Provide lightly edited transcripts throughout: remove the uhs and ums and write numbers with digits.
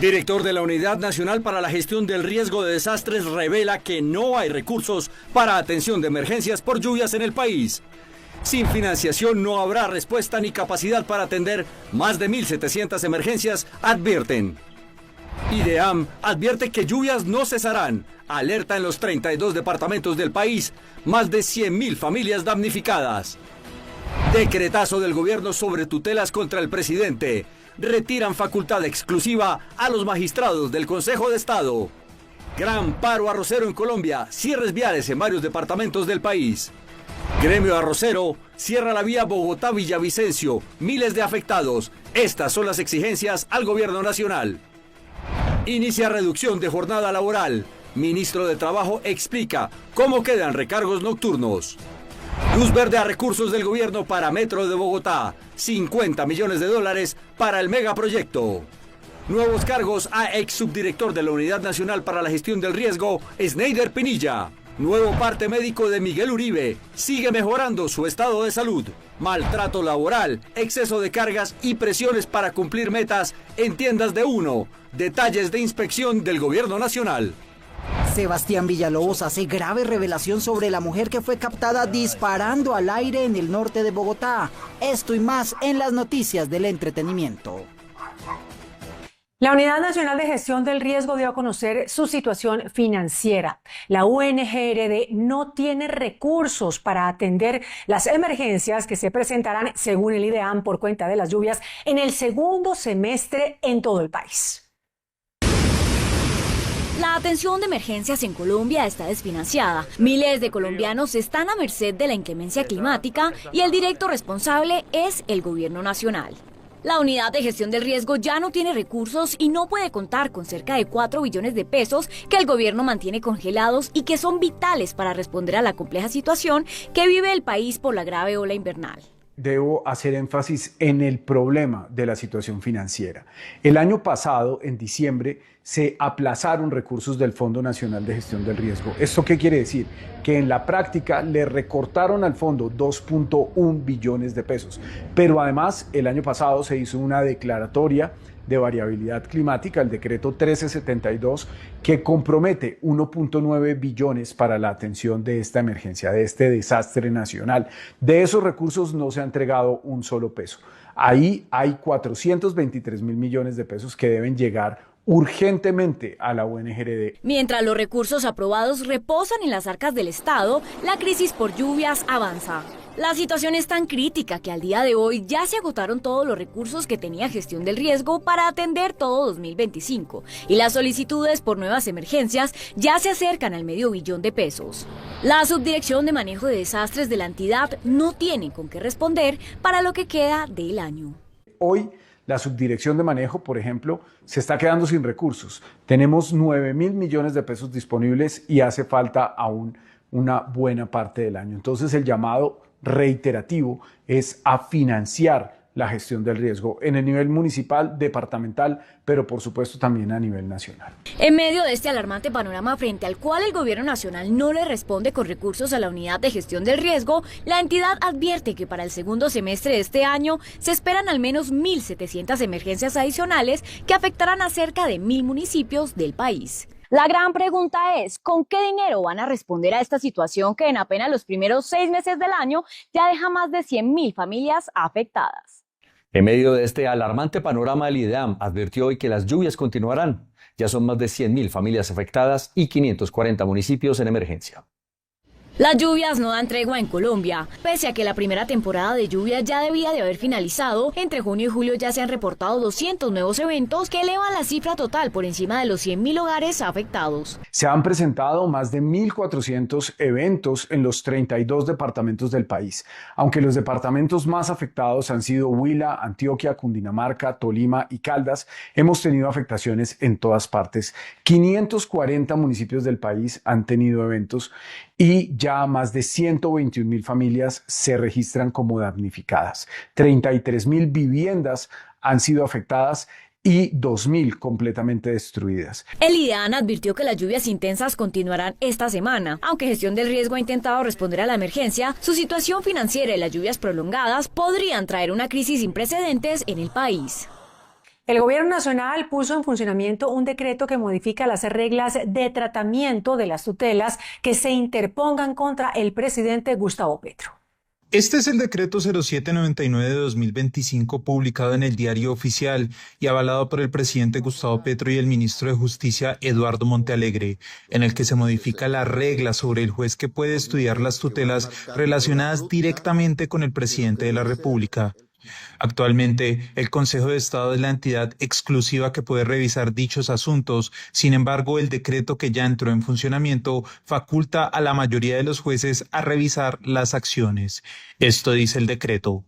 Director de la Unidad Nacional para la Gestión del Riesgo de Desastres revela que no hay recursos para atención de emergencias por lluvias en el país. Sin financiación no habrá respuesta ni capacidad para atender más de 1.700 emergencias, advierten. IDEAM advierte que lluvias no cesarán. Alerta en los 32 departamentos del país. Más de 100.000 familias damnificadas. Decretazo del gobierno sobre tutelas contra el presidente. Retiran facultad exclusiva a los magistrados del Consejo de Estado. Gran paro arrocero en Colombia. Cierres viales en varios departamentos del país. Gremio arrocero cierra la vía Bogotá-Villavicencio. Miles de afectados. Estas son las exigencias al gobierno nacional. Inicia reducción de jornada laboral. Ministro de Trabajo explica cómo quedan recargos nocturnos. Luz verde a recursos del gobierno para Metro de Bogotá. 50 millones de dólares para el megaproyecto. Nuevos cargos a ex subdirector de la Unidad Nacional para la Gestión del Riesgo, Sneider Pinilla. Nuevo parte médico de Miguel Uribe. Sigue mejorando su estado de salud. Maltrato laboral, exceso de cargas y presiones para cumplir metas en tiendas de uno. Detalles de inspección del gobierno nacional. Sebastián Villalobos hace grave revelación sobre la mujer que fue captada disparando al aire en el norte de Bogotá. Esto y más en las noticias del entretenimiento. La Unidad Nacional de Gestión del Riesgo dio a conocer su situación financiera. La UNGRD no tiene recursos para atender las emergencias que se presentarán, según el IDEAM, por cuenta de las lluvias en el segundo semestre en todo el país. La atención de emergencias en Colombia está desfinanciada. Miles de colombianos están a merced de la inclemencia climática y el directo responsable es el gobierno nacional. La Unidad de Gestión del Riesgo ya no tiene recursos y no puede contar con cerca de 4 billones de pesos que el gobierno mantiene congelados y que son vitales para responder a la compleja situación que vive el país por la grave ola invernal. Debo hacer énfasis en el problema de la situación financiera. El año pasado, en diciembre, se aplazaron recursos del Fondo Nacional de Gestión del Riesgo. ¿Esto qué quiere decir? Que en la práctica le recortaron al fondo 2.1 billones de pesos. Pero además, el año pasado se hizo una declaratoria de variabilidad climática, el decreto 1372, que compromete 1.9 billones para la atención de esta emergencia, de este desastre nacional. De esos recursos no se ha entregado un solo peso. Ahí hay 423 mil millones de pesos que deben llegar urgentemente a la UNGRD. Mientras los recursos aprobados reposan en las arcas del Estado, la crisis por lluvias avanza. La situación es tan crítica que al día de hoy ya se agotaron todos los recursos que tenía Gestión del Riesgo para atender todo 2025 y las solicitudes por nuevas emergencias ya se acercan al medio billón de pesos. La Subdirección de Manejo de Desastres de la entidad no tiene con qué responder para lo que queda del año. Hoy la Subdirección de Manejo, por ejemplo, se está quedando sin recursos. Tenemos 9.000 millones de pesos disponibles y hace falta aún una buena parte del año. Entonces el llamado reiterativo es a financiar la gestión del riesgo en el nivel municipal, departamental, pero por supuesto también a nivel nacional. En medio de este alarmante panorama frente al cual el gobierno nacional no le responde con recursos a la Unidad de Gestión del Riesgo, la entidad advierte que para el segundo semestre de este año se esperan al menos 1.700 emergencias adicionales que afectarán a cerca de 1.000 municipios del país. La gran pregunta es, ¿con qué dinero van a responder a esta situación que en apenas los primeros 6 meses del año ya deja más de 100.000 familias afectadas? En medio de este alarmante panorama, el IDEAM advirtió hoy que las lluvias continuarán. Ya son más de 100.000 familias afectadas y 540 municipios en emergencia. Las lluvias no dan tregua en Colombia. Pese a que la primera temporada de lluvias ya debía de haber finalizado, entre junio y julio ya se han reportado 200 nuevos eventos que elevan la cifra total por encima de los 100.000 hogares afectados. Se han presentado más de 1.400 eventos en los 32 departamentos del país, aunque los departamentos más afectados han sido Huila, Antioquia, Cundinamarca, Tolima y Caldas. Hemos tenido afectaciones en todas partes. 540 municipios del país han tenido eventos y ya más de 121.000 familias se registran como damnificadas. 33.000 viviendas han sido afectadas y 2.000 completamente destruidas. El IDEAM advirtió que las lluvias intensas continuarán esta semana. Aunque Gestión del Riesgo ha intentado responder a la emergencia, su situación financiera y las lluvias prolongadas podrían traer una crisis sin precedentes en el país. El Gobierno Nacional puso en funcionamiento un decreto que modifica las reglas de tratamiento de las tutelas que se interpongan contra el presidente Gustavo Petro. Este es el decreto 0799 de 2025 publicado en el Diario Oficial y avalado por el presidente Gustavo Petro y el ministro de Justicia Eduardo Montealegre, en el que se modifica la regla sobre el juez que puede estudiar las tutelas relacionadas directamente con el presidente de la República. Actualmente, el Consejo de Estado es la entidad exclusiva que puede revisar dichos asuntos. Sin embargo, el decreto que ya entró en funcionamiento faculta a la mayoría de los jueces a revisar las acciones. Esto dice el decreto.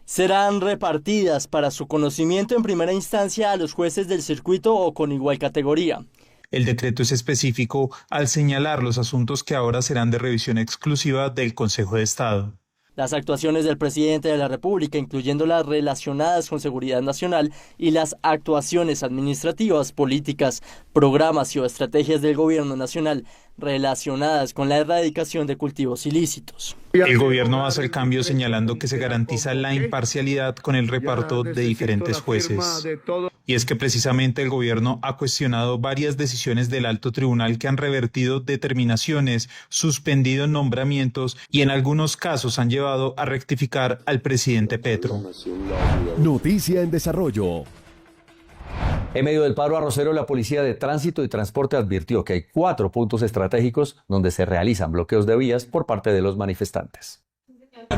Serán repartidas para su conocimiento en primera instancia a los jueces del circuito o con igual categoría. El decreto es específico al señalar los asuntos que ahora serán de revisión exclusiva del Consejo de Estado. Las actuaciones del presidente de la República, incluyendo las relacionadas con seguridad nacional y las actuaciones administrativas, políticas, programas y o estrategias del gobierno nacional relacionadas con la erradicación de cultivos ilícitos. El gobierno hace el cambio señalando que se garantiza la imparcialidad con el reparto de diferentes jueces. Y es que precisamente el gobierno ha cuestionado varias decisiones del alto tribunal que han revertido determinaciones, suspendido nombramientos y en algunos casos han llevado a rectificar al presidente Petro. Noticia en desarrollo. En medio del paro arrocero, la Policía de Tránsito y Transporte advirtió que hay 4 puntos estratégicos donde se realizan bloqueos de vías por parte de los manifestantes.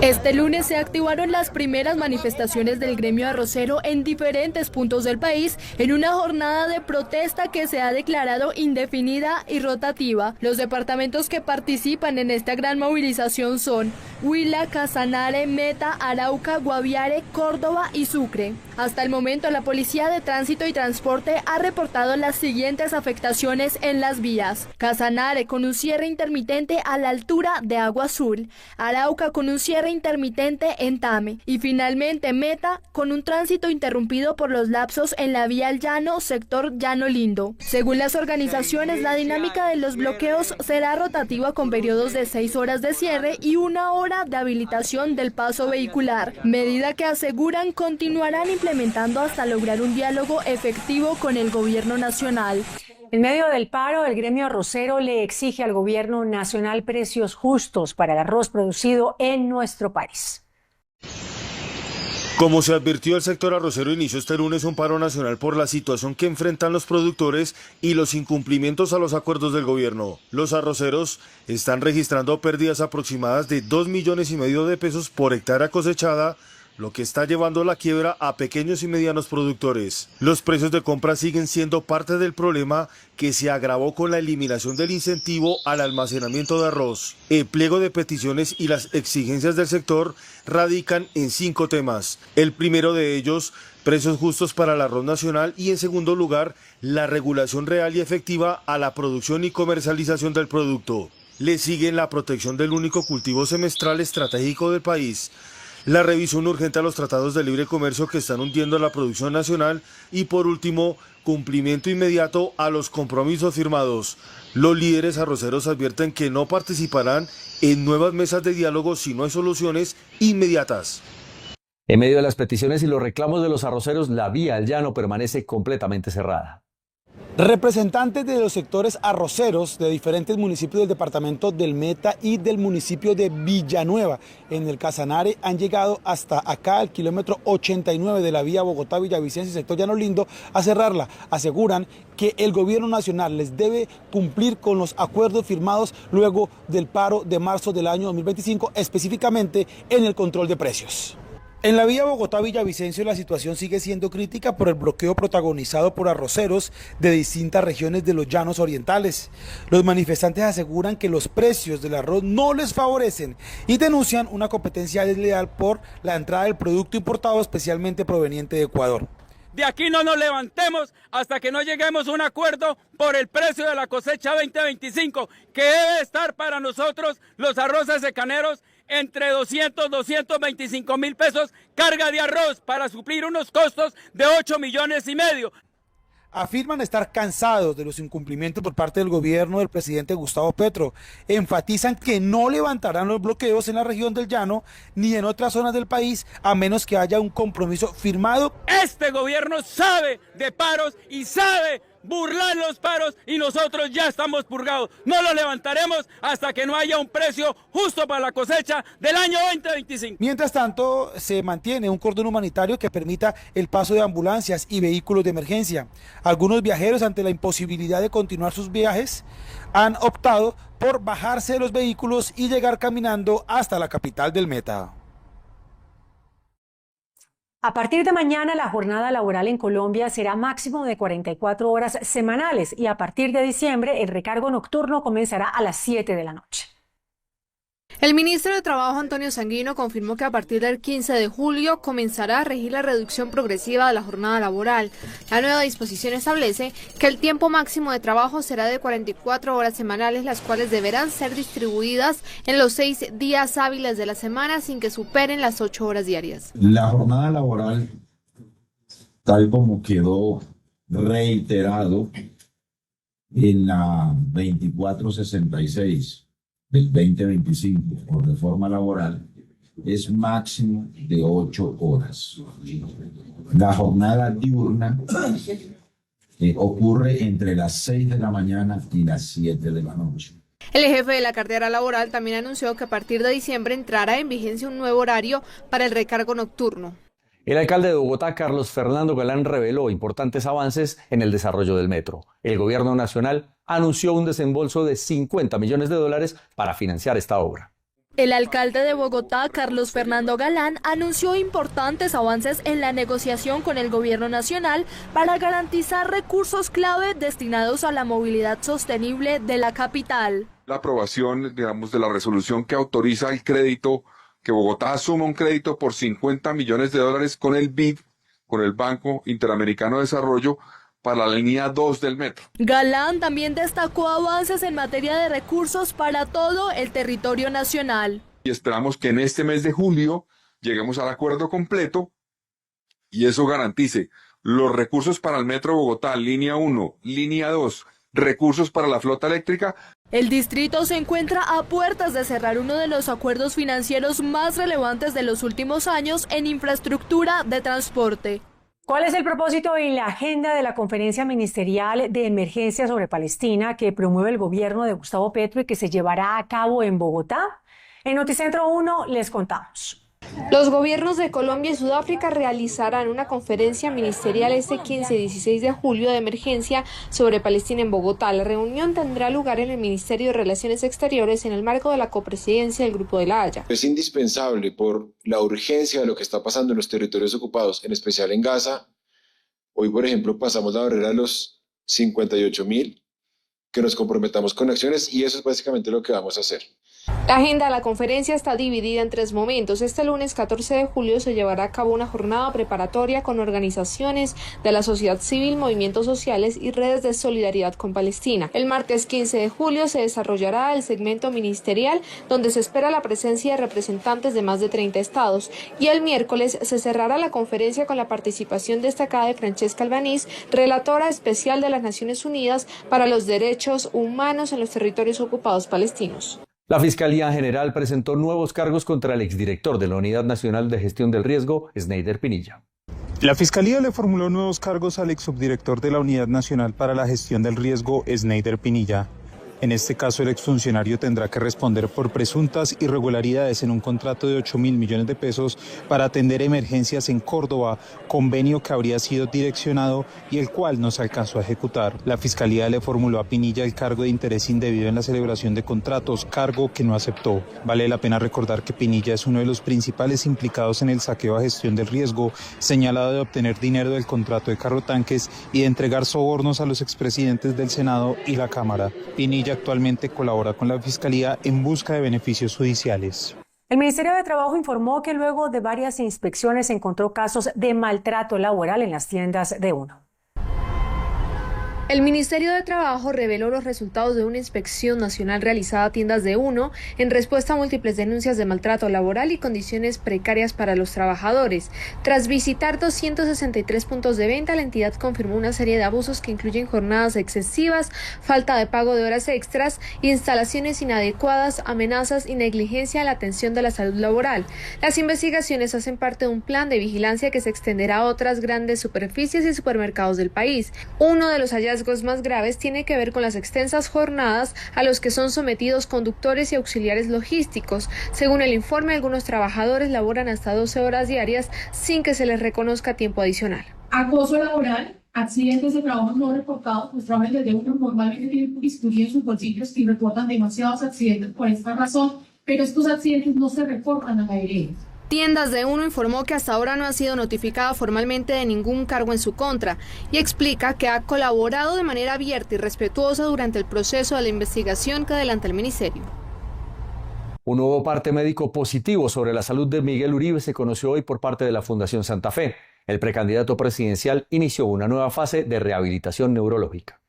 Este lunes se activaron las primeras manifestaciones del gremio arrocero en diferentes puntos del país en una jornada de protesta que se ha declarado indefinida y rotativa. Los departamentos que participan en esta gran movilización son Huila, Casanare, Meta, Arauca, Guaviare, Córdoba y Sucre. Hasta el momento, la Policía de Tránsito y Transporte ha reportado las siguientes afectaciones en las vías. Casanare con un cierre intermitente a la altura de Agua Azul, Arauca con un cierre intermitente en Tame y finalmente Meta con un tránsito interrumpido por los lapsos en la vía al Llano, sector Llano Lindo. Según las organizaciones, la dinámica de los bloqueos será rotativa con periodos de 6 horas de cierre y 1 hora de habilitación del paso vehicular, medida que aseguran continuarán implementando hasta lograr un diálogo efectivo con el gobierno nacional. En medio del paro, el gremio arrocero le exige al gobierno nacional precios justos para el arroz producido en nuestro país. Como se advirtió, el sector arrocero inició este lunes un paro nacional por la situación que enfrentan los productores y los incumplimientos a los acuerdos del gobierno. Los arroceros están registrando pérdidas aproximadas de 2,5 millones de pesos por hectárea cosechada, lo que está llevando a la quiebra a pequeños y medianos productores. Los precios de compra siguen siendo parte del problema que se agravó con la eliminación del incentivo al almacenamiento de arroz. El pliego de peticiones y las exigencias del sector radican en 5 temas. El primero de ellos, precios justos para el arroz nacional y en segundo lugar, la regulación real y efectiva a la producción y comercialización del producto. Le siguen la protección del único cultivo semestral estratégico del país, la revisión urgente a los tratados de libre comercio que están hundiendo la producción nacional y por último, cumplimiento inmediato a los compromisos firmados. Los líderes arroceros advierten que no participarán en nuevas mesas de diálogo si no hay soluciones inmediatas. En medio de las peticiones y los reclamos de los arroceros, la vía al llano permanece completamente cerrada. Representantes de los sectores arroceros de diferentes municipios del departamento del Meta y del municipio de Villanueva en el Casanare han llegado hasta acá al kilómetro 89 de la vía Bogotá-Villavicencio y sector Llano Lindo a cerrarla. Aseguran que el gobierno nacional les debe cumplir con los acuerdos firmados luego del paro de marzo del año 2025, específicamente en el control de precios. En la vía Bogotá-Villavicencio la situación sigue siendo crítica por el bloqueo protagonizado por arroceros de distintas regiones de los llanos orientales. Los manifestantes aseguran que los precios del arroz no les favorecen y denuncian una competencia desleal por la entrada del producto importado especialmente proveniente de Ecuador. De aquí no nos levantemos hasta que no lleguemos a un acuerdo por el precio de la cosecha 2025, que debe estar para nosotros los arroces secaneros entre 200 y 225 mil pesos carga de arroz para suplir unos costos de 8,5 millones. afirman estar cansados de los incumplimientos por parte del gobierno del presidente Gustavo Petro. Enfatizan que no levantarán los bloqueos en la región del Llano ni en otras zonas del país a menos que haya un compromiso firmado. Este gobierno sabe de paros y sabe burlar los paros y nosotros ya estamos purgados. No lo levantaremos hasta que no haya un precio justo para la cosecha del año 2025. Mientras tanto, se mantiene un cordón humanitario que permita el paso de ambulancias y vehículos de emergencia. Algunos viajeros, ante la imposibilidad de continuar sus viajes, han optado por bajarse de los vehículos y llegar caminando hasta la capital del Meta. A partir de mañana, la jornada laboral en Colombia será máximo de 44 horas semanales y a partir de diciembre el recargo nocturno comenzará a las 7 de la noche. El ministro de Trabajo, Antonio Sanguino, confirmó que a partir del 15 de julio comenzará a regir la reducción progresiva de la jornada laboral. La nueva disposición establece que el tiempo máximo de trabajo será de 44 horas semanales, las cuales deberán ser distribuidas en los 6 días hábiles de la semana sin que superen las 8 horas diarias. La jornada laboral, tal como quedó reiterado en la 2466 del 2025 por reforma laboral, es máximo de 8 horas. La jornada diurna ocurre entre las 6 de la mañana y las 7 de la noche. El jefe de la cartera laboral también anunció que a partir de diciembre entrará en vigencia un nuevo horario para el recargo nocturno. El alcalde de Bogotá, Carlos Fernando Galán, reveló importantes avances en el desarrollo del metro. El gobierno nacional anunció un desembolso de $50 millones para financiar esta obra. El alcalde de Bogotá, Carlos Fernando Galán, anunció importantes avances en la negociación con el gobierno nacional para garantizar recursos clave destinados a la movilidad sostenible de la capital. La aprobación, digamos, de la resolución que autoriza el crédito, que Bogotá asuma un crédito por $50 millones con el BID, con el Banco Interamericano de Desarrollo, para la línea 2 del metro. Galán también destacó avances en materia de recursos para todo el territorio nacional. Y esperamos que en este mes de julio lleguemos al acuerdo completo y eso garantice los recursos para el metro Bogotá, línea 1, línea 2, recursos para la flota eléctrica. El distrito se encuentra a puertas de cerrar uno de los acuerdos financieros más relevantes de los últimos años en infraestructura de transporte. ¿Cuál es el propósito y la agenda de la conferencia ministerial de emergencia sobre Palestina que promueve el gobierno de Gustavo Petro y que se llevará a cabo en Bogotá? En Noticentro 1 les contamos. Los gobiernos de Colombia y Sudáfrica realizarán una conferencia ministerial este 15 y 16 de julio de emergencia sobre Palestina en Bogotá. La reunión tendrá lugar en el Ministerio de Relaciones Exteriores en el marco de la copresidencia del Grupo de la Haya. Es indispensable por la urgencia de lo que está pasando en los territorios ocupados, en especial en Gaza. Hoy, por ejemplo, pasamos la barrera de los 58.000, que nos comprometamos con acciones y eso es básicamente lo que vamos a hacer. La agenda de la conferencia está dividida en 3 momentos. Este lunes 14 de julio se llevará a cabo una jornada preparatoria con organizaciones de la sociedad civil, movimientos sociales y redes de solidaridad con Palestina. El martes 15 de julio se desarrollará el segmento ministerial, donde se espera la presencia de representantes de más de 30 estados. Y el miércoles se cerrará la conferencia con la participación destacada de Francesca Albaniz, relatora especial de las Naciones Unidas para los Derechos Humanos en los territorios ocupados palestinos. La Fiscalía General presentó nuevos cargos contra el exdirector de la Unidad Nacional de Gestión del Riesgo, Sneider Pinilla. La Fiscalía le formuló nuevos cargos al exsubdirector de la Unidad Nacional para la Gestión del Riesgo, Sneider Pinilla. En este caso, el exfuncionario tendrá que responder por presuntas irregularidades en un contrato de 8.000 millones de pesos para atender emergencias en Córdoba, convenio que habría sido direccionado y el cual no se alcanzó a ejecutar. La Fiscalía le formuló a Pinilla el cargo de interés indebido en la celebración de contratos, cargo que no aceptó. Vale la pena recordar que Pinilla es uno de los principales implicados en el saqueo a gestión del riesgo, señalado de obtener dinero del contrato de carrotanques y de entregar sobornos a los expresidentes del Senado y la Cámara. Pinilla actualmente colabora con la Fiscalía en busca de beneficios judiciales. El Ministerio de Trabajo informó que luego de varias inspecciones encontró casos de maltrato laboral en las tiendas de Uno. El Ministerio de Trabajo reveló los resultados de una inspección nacional realizada a tiendas de Uno en respuesta a múltiples denuncias de maltrato laboral y condiciones precarias para los trabajadores. Tras visitar 263 puntos de venta, la entidad confirmó una serie de abusos que incluyen jornadas excesivas, falta de pago de horas extras, instalaciones inadecuadas, amenazas y negligencia en la atención de la salud laboral. Las investigaciones hacen parte de un plan de vigilancia que se extenderá a otras grandes superficies y supermercados del país. Uno de los hallazgos más graves tiene que ver con las extensas jornadas a los que son sometidos conductores y auxiliares logísticos. Según el informe, algunos trabajadores laboran hasta 12 horas diarias sin que se les reconozca tiempo adicional. Acoso laboral, accidentes de trabajo no reportados. Los trabajadores de Uno normalmente tienen bisturí en sus bolsillos y reportan demasiados accidentes por esta razón, pero estos accidentes no se reportan al aire. Tiendas de Uno informó que hasta ahora no ha sido notificada formalmente de ningún cargo en su contra y explica que ha colaborado de manera abierta y respetuosa durante el proceso de la investigación que adelanta el ministerio. Un nuevo parte médico positivo sobre la salud de Miguel Uribe se conoció hoy por parte de la Fundación Santa Fe. El precandidato presidencial inició una nueva fase de rehabilitación neurológica.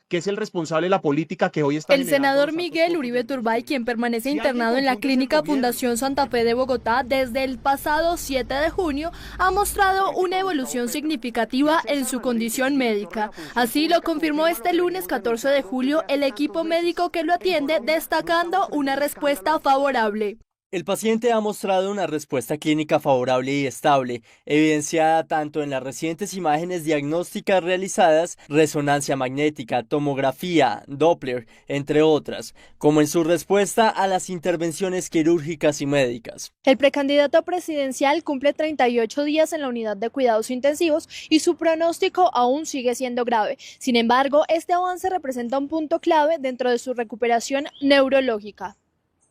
Que es el responsable de la política que hoy está El senador Miguel Uribe Turbay, quien permanece internado en la Clínica Fundación Santa Fe de Bogotá desde el pasado 7 de junio, ha mostrado una evolución significativa en su condición médica. Así lo confirmó este lunes 14 de julio el equipo médico que lo atiende, destacando una respuesta favorable. El paciente ha mostrado una respuesta clínica favorable y estable, evidenciada tanto en las recientes imágenes diagnósticas realizadas, resonancia magnética, tomografía, Doppler, entre otras, como en su respuesta a las intervenciones quirúrgicas y médicas. El precandidato presidencial cumple 38 días en la unidad de cuidados intensivos y su pronóstico aún sigue siendo grave. Sin embargo, este avance representa un punto clave dentro de su recuperación neurológica.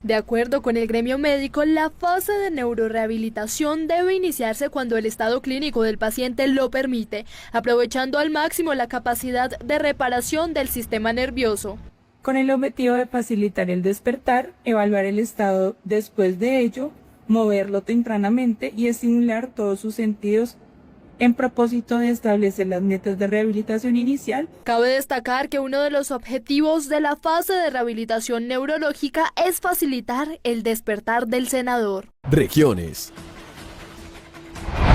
De acuerdo con el gremio médico, la fase de neurorehabilitación debe iniciarse cuando el estado clínico del paciente lo permite, aprovechando al máximo la capacidad de reparación del sistema nervioso. Con el objetivo de facilitar el despertar, evaluar el estado después de ello, moverlo tempranamente y estimular todos sus sentidos en propósito de establecer las metas de rehabilitación inicial. Cabe destacar que uno de los objetivos de la fase de rehabilitación neurológica es facilitar el despertar del senador. Regiones.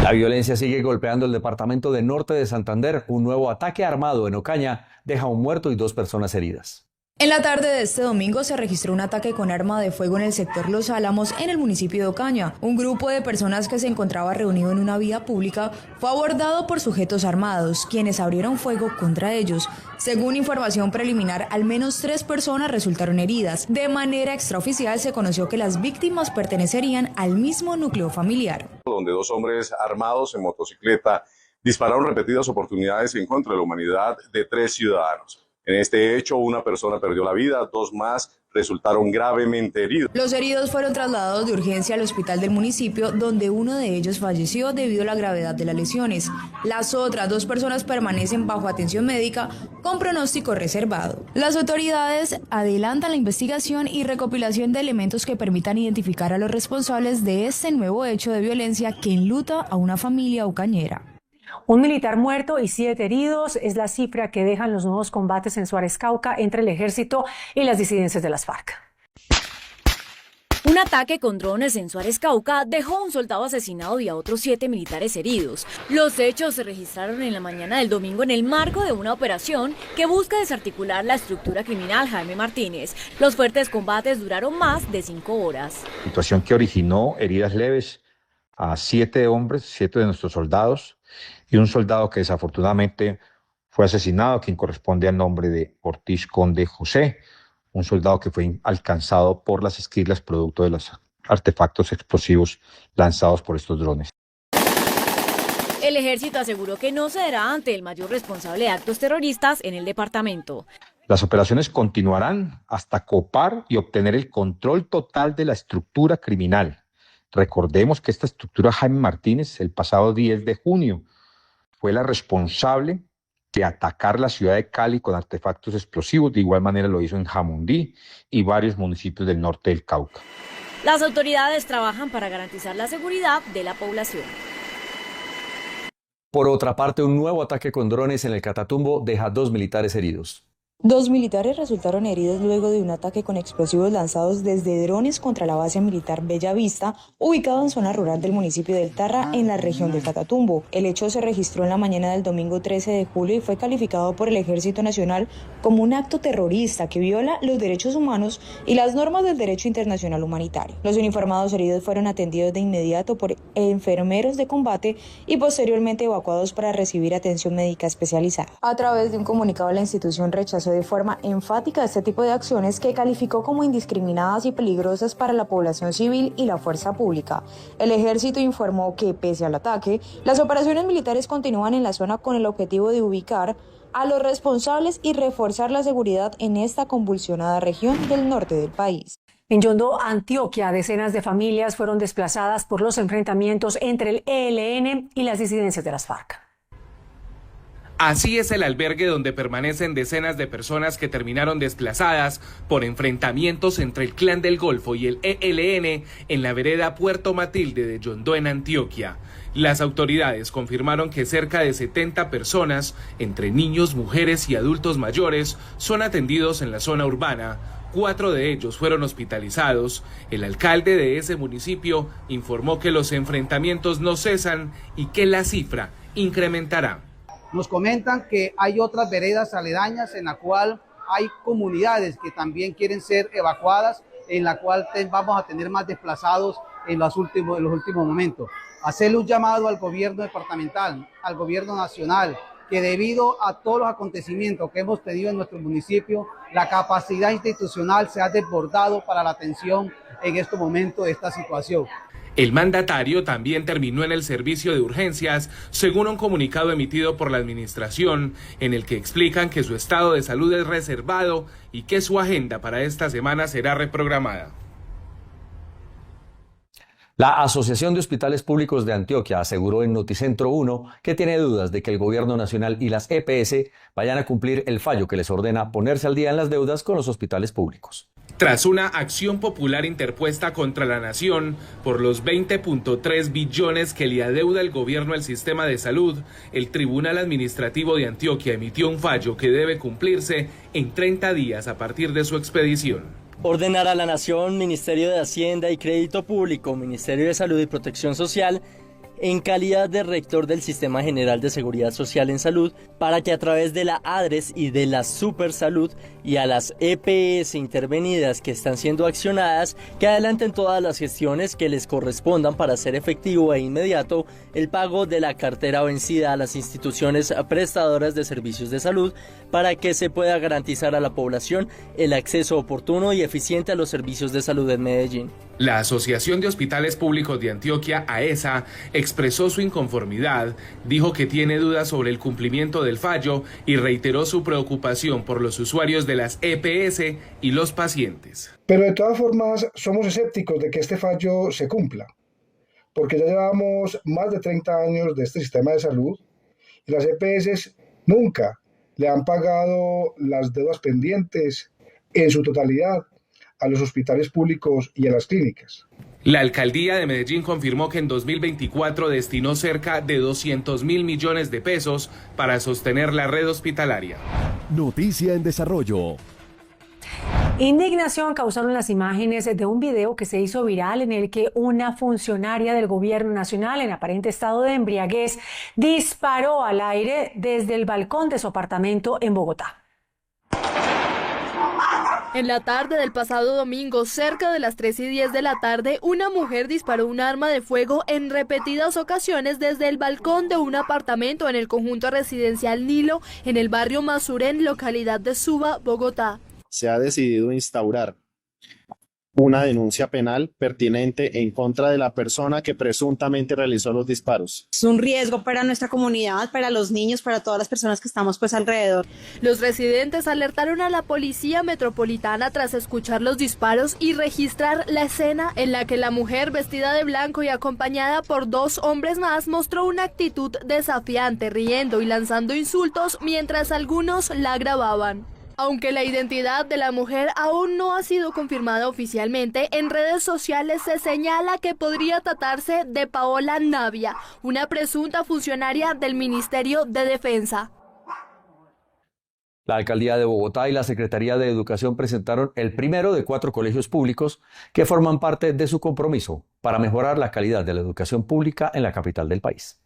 La violencia sigue golpeando el departamento de Norte de Santander. Un nuevo ataque armado en Ocaña deja un muerto y 2 personas heridas. En la tarde de este domingo se registró un ataque con arma de fuego en el sector Los Álamos, en el municipio de Ocaña. Un grupo de personas que se encontraba reunido en una vía pública fue abordado por sujetos armados, quienes abrieron fuego contra ellos. Según información preliminar, al menos 3 personas resultaron heridas. De manera extraoficial se conoció que las víctimas pertenecerían al mismo núcleo familiar. Donde 2 hombres armados en motocicleta dispararon repetidas oportunidades en contra de la humanidad de 3 ciudadanos. En este hecho, 1 persona perdió la vida, 2 más resultaron gravemente heridos. Los heridos fueron trasladados de urgencia al hospital del municipio, donde uno de ellos falleció debido a la gravedad de las lesiones. Las otras 2 personas permanecen bajo atención médica con pronóstico reservado. Las autoridades adelantan la investigación y recopilación de elementos que permitan identificar a los responsables de este nuevo hecho de violencia que enluta a una familia ocañera. Un militar muerto y 7 heridos es la cifra que dejan los nuevos combates en Suárez, Cauca, entre el ejército y las disidencias de las FARC. Un ataque con drones en Suárez, Cauca, dejó a un soldado asesinado y a otros 7 militares heridos. Los hechos se registraron en la mañana del domingo en el marco de una operación que busca desarticular la estructura criminal Jaime Martínez. Los fuertes combates duraron más de 5 horas. Situación que originó heridas leves a 7 hombres, 7 de nuestros soldados, y un soldado que desafortunadamente fue asesinado, quien corresponde al nombre de Ortiz Conde José, un soldado que fue alcanzado por las esquirlas producto de los artefactos explosivos lanzados por estos drones. El ejército aseguró que no cederá ante el mayor responsable de actos terroristas en el departamento. Las operaciones continuarán hasta copar y obtener el control total de la estructura criminal. Recordemos que esta estructura Jaime Martínez, el pasado 10 de junio, fue la responsable de atacar la ciudad de Cali con artefactos explosivos. De igual manera lo hizo en Jamundí y varios municipios del norte del Cauca. Las autoridades trabajan para garantizar la seguridad de la población. Por otra parte, un nuevo ataque con drones en el Catatumbo deja 2 militares heridos. 2 militares resultaron heridos luego de un ataque con explosivos lanzados desde drones contra la base militar Bellavista, ubicado en zona rural del municipio del Tarra, en la región del Catatumbo. El hecho se registró en la mañana del domingo 13 de julio y fue calificado por el Ejército Nacional como un acto terrorista que viola los derechos humanos y las normas del derecho internacional humanitario. Los uniformados heridos fueron atendidos de inmediato por enfermeros de combate y posteriormente evacuados para recibir atención médica especializada. A través de un comunicado, la institución rechazó de forma enfática este tipo de acciones que calificó como indiscriminadas y peligrosas para la población civil y la fuerza pública. El ejército informó que, pese al ataque, las operaciones militares continúan en la zona con el objetivo de ubicar a los responsables y reforzar la seguridad en esta convulsionada región del norte del país. En Yondó, Antioquia, decenas de familias fueron desplazadas por los enfrentamientos entre el ELN y las disidencias de las FARC. Así es el albergue donde permanecen decenas de personas que terminaron desplazadas por enfrentamientos entre el Clan del Golfo y el ELN en la vereda Puerto Matilde de Yondó, en Antioquia. Las autoridades confirmaron que cerca de 70 personas, entre niños, mujeres y adultos mayores, son atendidos en la zona urbana. 4 de ellos fueron hospitalizados. El alcalde de ese municipio informó que los enfrentamientos no cesan y que la cifra incrementará. Nos comentan que hay otras veredas aledañas en la cual hay comunidades que también quieren ser evacuadas, en la cual vamos a tener más desplazados en los últimos momentos. Hacerle un llamado al gobierno departamental, al gobierno nacional, que debido a todos los acontecimientos que hemos tenido en nuestro municipio, la capacidad institucional se ha desbordado para la atención en este momento de esta situación. El mandatario también terminó en el servicio de urgencias, según un comunicado emitido por la administración, en el que explican que su estado de salud es reservado y que su agenda para esta semana será reprogramada. La Asociación de Hospitales Públicos de Antioquia aseguró en Noticentro 1 que tiene dudas de que el gobierno nacional y las EPS vayan a cumplir el fallo que les ordena ponerse al día en las deudas con los hospitales públicos. Tras una acción popular interpuesta contra la nación por los 20.3 billones que le adeuda el gobierno al sistema de salud, el Tribunal Administrativo de Antioquia emitió un fallo que debe cumplirse en 30 días a partir de su expedición. Ordenar a la Nación, Ministerio de Hacienda y Crédito Público, Ministerio de Salud y Protección Social, en calidad de rector del Sistema General de Seguridad Social en Salud, para que a través de la ADRES y de la Supersalud y a las EPS intervenidas que están siendo accionadas, que adelanten todas las gestiones que les correspondan para hacer efectivo e inmediato el pago de la cartera vencida a las instituciones prestadoras de servicios de salud, para que se pueda garantizar a la población el acceso oportuno y eficiente a los servicios de salud en Medellín. La Asociación de Hospitales Públicos de Antioquia, AESA, expresó su inconformidad, dijo que tiene dudas sobre el cumplimiento del fallo y reiteró su preocupación por los usuarios de las EPS y los pacientes. Pero de todas formas somos escépticos de que este fallo se cumpla, porque ya llevamos más de 30 años de este sistema de salud y las EPS nunca le han pagado las deudas pendientes en su totalidad a los hospitales públicos y a las clínicas. La alcaldía de Medellín confirmó que en 2024 destinó cerca de 200.000 millones de pesos para sostener la red hospitalaria. Noticia en desarrollo. Indignación causaron las imágenes de un video que se hizo viral en el que una funcionaria del gobierno nacional en aparente estado de embriaguez disparó al aire desde el balcón de su apartamento en Bogotá. En la tarde del pasado domingo, cerca de las 3:10 de la tarde, una mujer disparó un arma de fuego en repetidas ocasiones desde el balcón de un apartamento en el conjunto residencial Nilo, en el barrio Masurén, localidad de Suba, Bogotá. Se ha decidido instaurar una denuncia penal pertinente en contra de la persona que presuntamente realizó los disparos. Es un riesgo para nuestra comunidad, para los niños, para todas las personas que estamos alrededor. Los residentes alertaron a la policía metropolitana tras escuchar los disparos y registrar la escena en la que la mujer, vestida de blanco y acompañada por 2 hombres más, mostró una actitud desafiante, riendo y lanzando insultos mientras algunos la grababan. Aunque la identidad de la mujer aún no ha sido confirmada oficialmente, en redes sociales se señala que podría tratarse de Paola Navia, una presunta funcionaria del Ministerio de Defensa. La Alcaldía de Bogotá y la Secretaría de Educación presentaron el primero de 4 colegios públicos que forman parte de su compromiso para mejorar la calidad de la educación pública en la capital del país.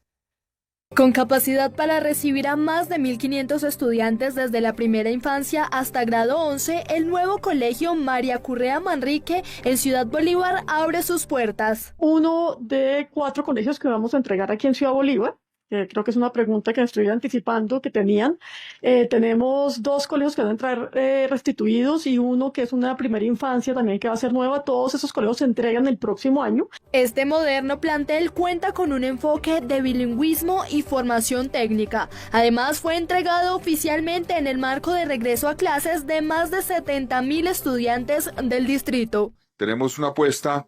Con capacidad para recibir a más de 1.500 estudiantes desde la primera infancia hasta grado 11, el nuevo colegio María Currea Manrique en Ciudad Bolívar abre sus puertas. Uno de 4 colegios que vamos a entregar aquí en Ciudad Bolívar. Creo que es una pregunta que estoy anticipando que tenían. Tenemos 2 colegios que van a entrar restituidos y uno que es una primera infancia también que va a ser nueva. Todos esos colegios se entregan el próximo año. Este moderno plantel cuenta con un enfoque de bilingüismo y formación técnica. Además, fue entregado oficialmente en el marco de regreso a clases de más de 70.000 estudiantes del distrito. Tenemos una apuesta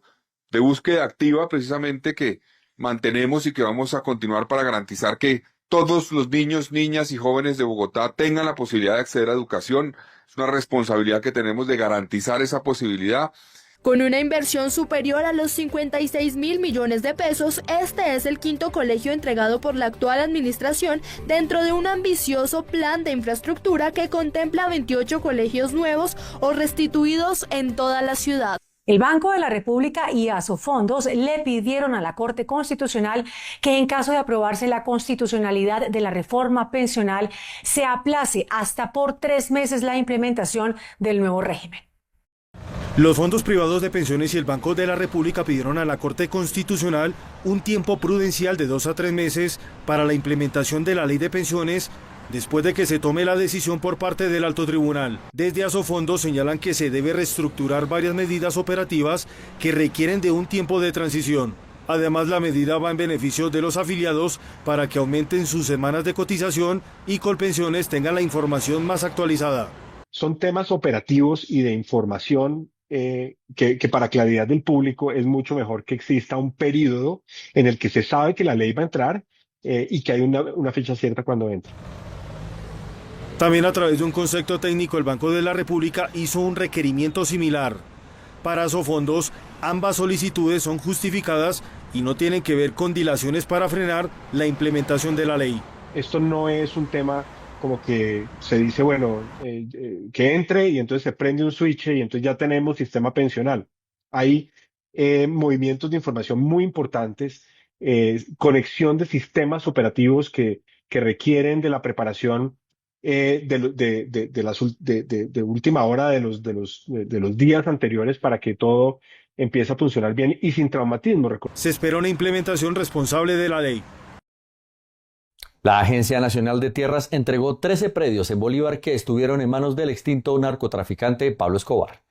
de búsqueda activa precisamente que mantenemos y que vamos a continuar para garantizar que todos los niños, niñas y jóvenes de Bogotá tengan la posibilidad de acceder a educación. Es una responsabilidad que tenemos de garantizar esa posibilidad. Con una inversión superior a los 56.000 millones de pesos, este es el 5º colegio entregado por la actual administración dentro de un ambicioso plan de infraestructura que contempla 28 colegios nuevos o restituidos en toda la ciudad. El Banco de la República y Asofondos le pidieron a la Corte Constitucional que en caso de aprobarse la constitucionalidad de la reforma pensional se aplace hasta por 3 meses la implementación del nuevo régimen. Los fondos privados de pensiones y el Banco de la República pidieron a la Corte Constitucional un tiempo prudencial de 2 a 3 meses para la implementación de la ley de pensiones después de que se tome la decisión por parte del Alto Tribunal. Desde Asofondos señalan que se debe reestructurar varias medidas operativas que requieren de un tiempo de transición. Además, la medida va en beneficio de los afiliados para que aumenten sus semanas de cotización y Colpensiones tengan la información más actualizada. Son temas operativos y de información que para claridad del público es mucho mejor que exista un periodo en el que se sabe que la ley va a entrar y que hay una fecha cierta cuando entra. También a través de un concepto técnico, el Banco de la República hizo un requerimiento similar. Para Asofondos, ambas solicitudes son justificadas y no tienen que ver con dilaciones para frenar la implementación de la ley. Esto no es un tema como que se dice, bueno, que entre y entonces se prende un switch y entonces ya tenemos sistema pensional. Hay movimientos de información muy importantes, conexión de sistemas operativos que requieren de la preparación de última hora de los días anteriores para que todo empiece a funcionar bien y sin traumatismo. Se espera una implementación responsable de la ley. La Agencia Nacional de Tierras entregó 13 predios en Bolívar que estuvieron en manos del extinto narcotraficante Pablo Escobar.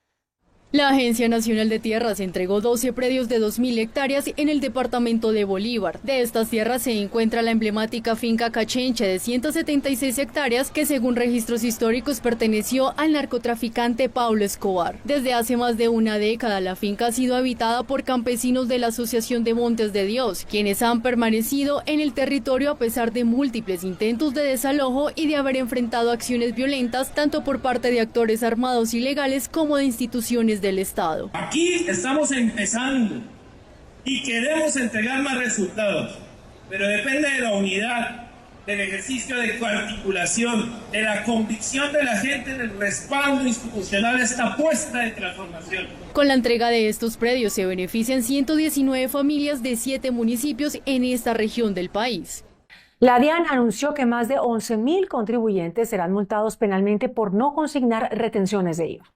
La Agencia Nacional de Tierras entregó 12 predios de 2.000 hectáreas en el departamento de Bolívar. De estas tierras se encuentra la emblemática finca Cachenche de 176 hectáreas que según registros históricos perteneció al narcotraficante Pablo Escobar. Desde hace más de una década la finca ha sido habitada por campesinos de la Asociación de Montes de Dios, quienes han permanecido en el territorio a pesar de múltiples intentos de desalojo y de haber enfrentado acciones violentas tanto por parte de actores armados ilegales como de instituciones del Estado. Aquí estamos empezando y queremos entregar más resultados, pero depende de la unidad, del ejercicio de coarticulación, de la convicción de la gente en el respaldo institucional a esta apuesta de transformación. Con la entrega de estos predios se benefician 119 familias de 7 municipios en esta región del país. La DIAN anunció que más de 11.000 contribuyentes serán multados penalmente por no consignar retenciones de IVA.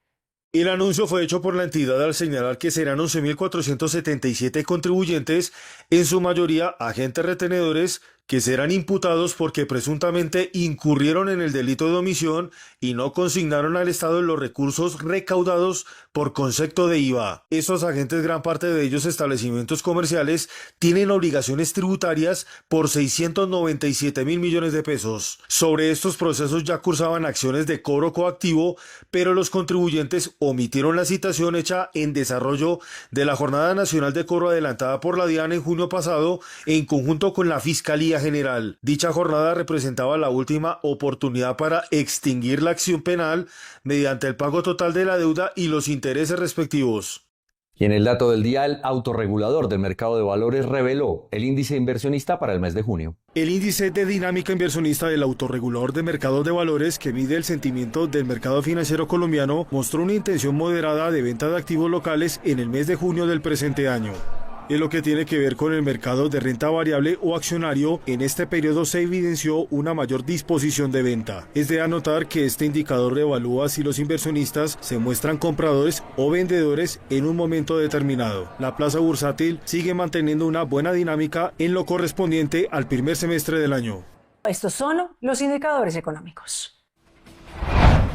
El anuncio fue hecho por la entidad al señalar que serán 11.477 contribuyentes, en su mayoría agentes retenedores, que serán imputados porque presuntamente incurrieron en el delito de omisión y no consignaron al Estado los recursos recaudados por concepto de IVA. Estos agentes, gran parte de ellos establecimientos comerciales, tienen obligaciones tributarias por 697.000 millones de pesos. Sobre estos procesos ya cursaban acciones de cobro coactivo, pero los contribuyentes omitieron la citación hecha en desarrollo de la Jornada Nacional de Cobro adelantada por la DIAN en junio pasado en conjunto con la Fiscalía Fiscalía General. Dicha jornada representaba la última oportunidad para extinguir la acción penal mediante el pago total de la deuda y los intereses respectivos. Y en el dato del día, el autorregulador del mercado de valores reveló el índice inversionista para el mes de junio. El índice de dinámica inversionista del autorregulador de mercados de valores, que mide el sentimiento del mercado financiero colombiano, mostró una intención moderada de venta de activos locales en el mes de junio del presente año. En lo que tiene que ver con el mercado de renta variable o accionario, en este periodo se evidenció una mayor disposición de venta. Es de anotar que este indicador evalúa si los inversionistas se muestran compradores o vendedores en un momento determinado. La plaza bursátil sigue manteniendo una buena dinámica en lo correspondiente al primer semestre del año. Estos son los indicadores económicos.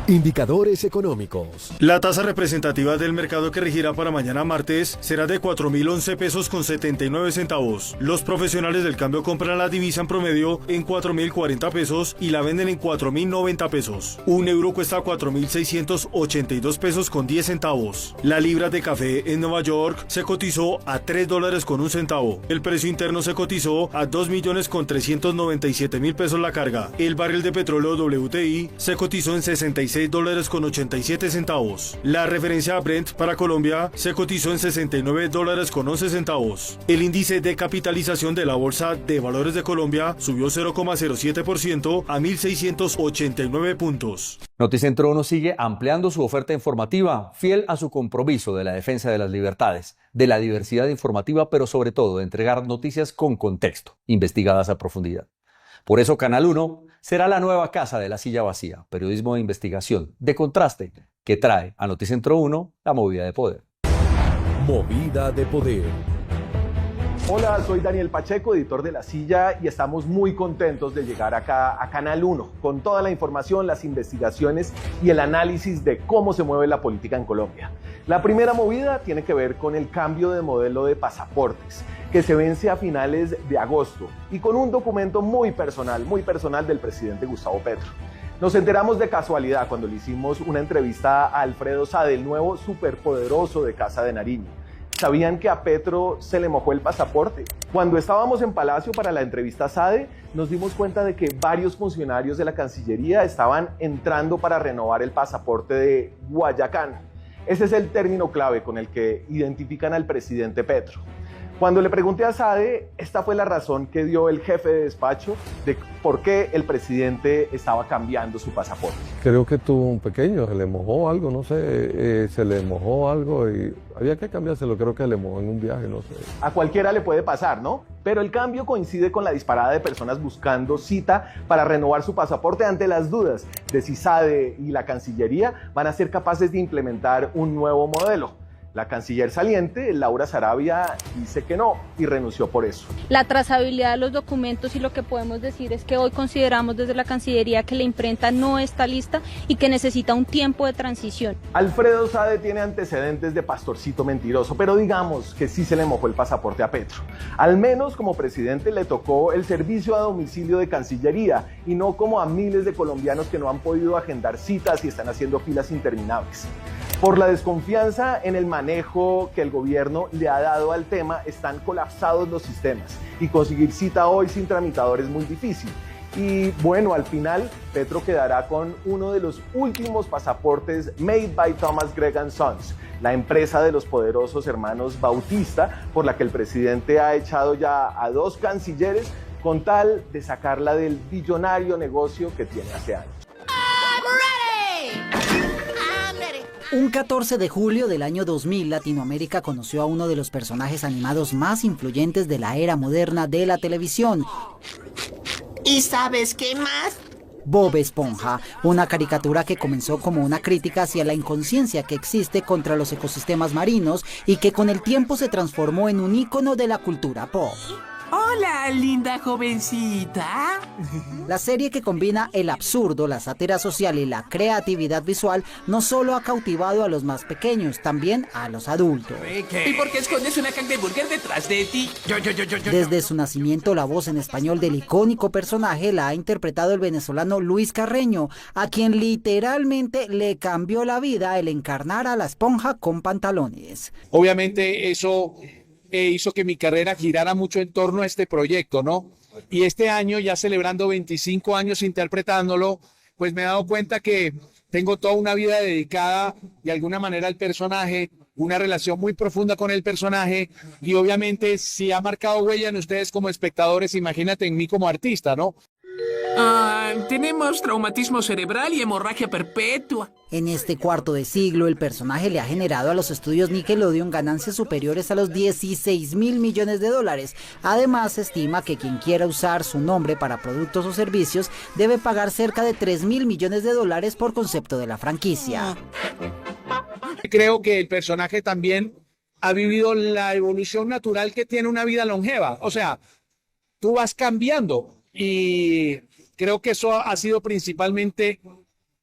Indicadores económicos. La tasa representativa del mercado que regirá para mañana martes será de 4.011 pesos con 79 centavos. Los profesionales del cambio compran la divisa en promedio en 4.040 pesos y la venden en 4.090 pesos. Un euro cuesta 4.682 pesos con 10 centavos. La libra de café en Nueva York se cotizó a $3 con un centavo. El precio interno se cotizó a 2.397.000 pesos la carga. El barril de petróleo WTI se cotizó en $66 con 87 centavos. La referencia Brent para Colombia se cotizó en $69 con 11 centavos. El índice de capitalización de la Bolsa de Valores de Colombia subió 0,07% a 1.689 puntos. Noticentro 1 sigue ampliando su oferta informativa, fiel a su compromiso de la defensa de las libertades, de la diversidad informativa, pero sobre todo de entregar noticias con contexto, investigadas a profundidad. Por eso Canal 1 será la nueva casa de la silla vacía, periodismo de investigación, de contraste, que trae a Noticentro 1 la movida de poder. Movida de poder. Hola, soy Daniel Pacheco, editor de La Silla, y estamos muy contentos de llegar acá a Canal 1 con toda la información, las investigaciones y el análisis de cómo se mueve la política en Colombia. La primera movida tiene que ver con el cambio de modelo de pasaportes, que se vence a finales de agosto y con un documento muy personal del presidente Gustavo Petro. Nos enteramos de casualidad cuando le hicimos una entrevista a Alfredo Sade, el nuevo superpoderoso de Casa de Nariño. ¿Sabían que a Petro se le mojó el pasaporte? Cuando estábamos en Palacio para la entrevista a Sade, nos dimos cuenta de que varios funcionarios de la Cancillería estaban entrando para renovar el pasaporte de Guayacán. Ese es el término clave con el que identifican al presidente Petro. Cuando le pregunté a Sade, esta fue la razón que dio el jefe de despacho de por qué el presidente estaba cambiando su pasaporte. Creo que tuvo un pequeño, se le mojó algo, no sé, se le mojó algo y había que cambiárselo, creo que le mojó en un viaje, no sé. A cualquiera le puede pasar, ¿no? Pero el cambio coincide con la disparada de personas buscando cita para renovar su pasaporte ante las dudas de si Sade y la Cancillería van a ser capaces de implementar un nuevo modelo. La canciller saliente, Laura Sarabia, dice que no y renunció por eso. La trazabilidad de los documentos, y lo que podemos decir es que hoy consideramos desde la Cancillería que la imprenta no está lista y que necesita un tiempo de transición. Alfredo Sade tiene antecedentes de pastorcito mentiroso, pero digamos que sí se le mojó el pasaporte a Petro. Al menos como presidente le tocó el servicio a domicilio de Cancillería y no como a miles de colombianos que no han podido agendar citas y están haciendo filas interminables. Por la desconfianza en el manejo que el gobierno le ha dado al tema, están colapsados los sistemas y conseguir cita hoy sin tramitador es muy difícil. Y bueno, al final, Petro quedará con uno de los últimos pasaportes made by Thomas Gregg & Sons, la empresa de los poderosos hermanos Bautista, por la que el presidente ha echado ya a 2 cancilleres con tal de sacarla del billonario negocio que tiene hace años. Un 14 de julio del año 2000, Latinoamérica conoció a uno de los personajes animados más influyentes de la era moderna de la televisión. ¿Y sabes qué más? Bob Esponja, una caricatura que comenzó como una crítica hacia la inconsciencia que existe contra los ecosistemas marinos y que con el tiempo se transformó en un ícono de la cultura pop. Hola, linda jovencita. La serie, que combina el absurdo, la sátira social y la creatividad visual, no solo ha cautivado a los más pequeños, también a los adultos. ¿Y por qué escondes una cangreburger detrás de ti? Desde su nacimiento, la voz en español del icónico personaje la ha interpretado el venezolano Luis Carreño, a quien literalmente le cambió la vida el encarnar a la esponja con pantalones. Obviamente eso hizo que mi carrera girara mucho en torno a este proyecto, ¿no? y este año ya celebrando 25 años interpretándolo, pues me he dado cuenta que tengo toda una vida dedicada de alguna manera al personaje, una relación muy profunda con el personaje, y obviamente si ha marcado huella en ustedes como espectadores, imagínate en mí como artista, ¿no? Tenemos traumatismo cerebral y hemorragia perpetua. En este cuarto de siglo, el personaje le ha generado a los estudios Nickelodeon ganancias superiores a los 16.000 millones de dólares. Además, se estima que quien quiera usar su nombre para productos o servicios debe pagar cerca de 3.000 millones de dólares por concepto de la franquicia. Creo que el personaje también ha vivido la evolución natural que tiene una vida longeva. O sea, tú vas cambiando. Y creo que eso ha sido principalmente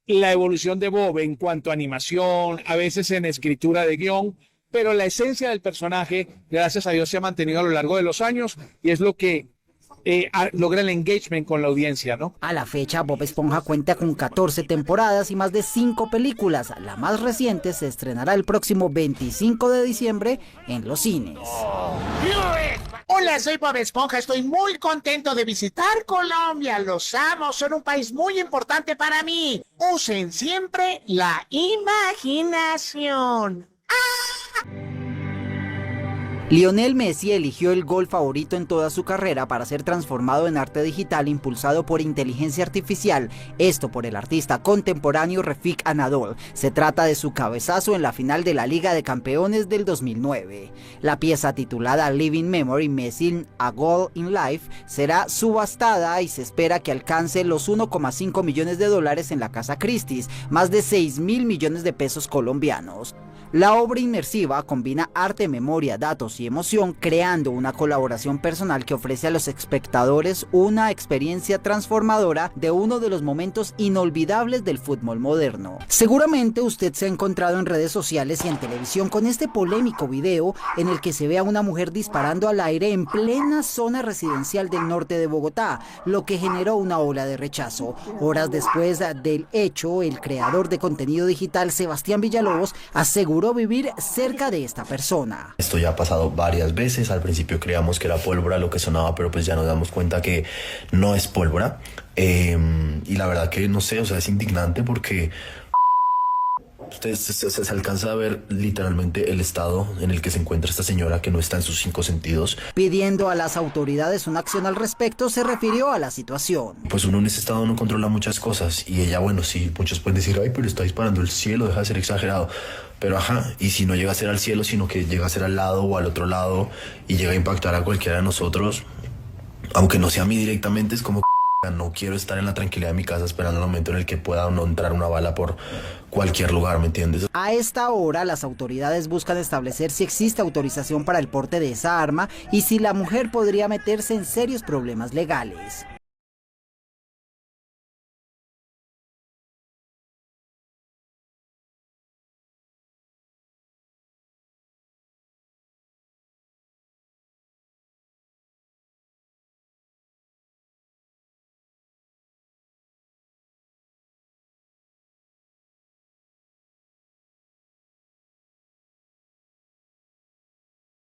la evolución de Bob en cuanto a animación, a veces en escritura de guión, pero la esencia del personaje, gracias a Dios, se ha mantenido a lo largo de los años y es lo que logra el engagement con la audiencia, ¿no? A la fecha, Bob Esponja cuenta con 14 temporadas y más de 5 películas. La más reciente se estrenará el próximo 25 de diciembre en los cines. Hola, soy Bob Esponja, estoy muy contento de visitar Colombia. Los amo, son un país muy importante para mí. Usen siempre la imaginación. Lionel Messi eligió el gol favorito en toda su carrera para ser transformado en arte digital impulsado por inteligencia artificial, esto por el artista contemporáneo Refik Anadol. Se trata de su cabezazo en la final de la Liga de Campeones del 2009. La pieza titulada Living Memory Messi A Goal in Life será subastada y se espera que alcance los 1,5 millones de dólares en la Casa Christie's, más de 6.000 millones de pesos colombianos. La obra inmersiva combina arte, memoria, datos y emoción, creando una colaboración personal que ofrece a los espectadores una experiencia transformadora de uno de los momentos inolvidables del fútbol moderno. Seguramente usted se ha encontrado en redes sociales y en televisión con este polémico video en el que se ve a una mujer disparando al aire en plena zona residencial del norte de Bogotá, lo que generó una ola de rechazo. Horas después del hecho, el creador de contenido digital Sebastián Villalobos aseguró vivir cerca de esta persona. Esto ya ha pasado varias veces. Al principio creíamos que era pólvora lo que sonaba, pero pues ya nos damos cuenta que no es pólvora. Y la verdad que no sé, o sea, es indignante porque ustedes se alcanza a ver literalmente el estado en el que se encuentra esta señora, que no está en sus 5 sentidos. Pidiendo a las autoridades una acción al respecto, se refirió a la situación. Pues uno en ese estado no controla muchas cosas y ella, bueno, sí, muchos pueden decir, ay, pero está disparando el cielo, deja de ser exagerado. Pero ajá, y si no llega a ser al cielo, sino que llega a ser al lado o al otro lado y llega a impactar a cualquiera de nosotros, aunque no sea a mí directamente, es como no quiero estar en la tranquilidad de mi casa esperando el momento en el que pueda o no entrar una bala por cualquier lugar, ¿me entiendes? A esta hora, las autoridades buscan establecer si existe autorización para el porte de esa arma y si la mujer podría meterse en serios problemas legales.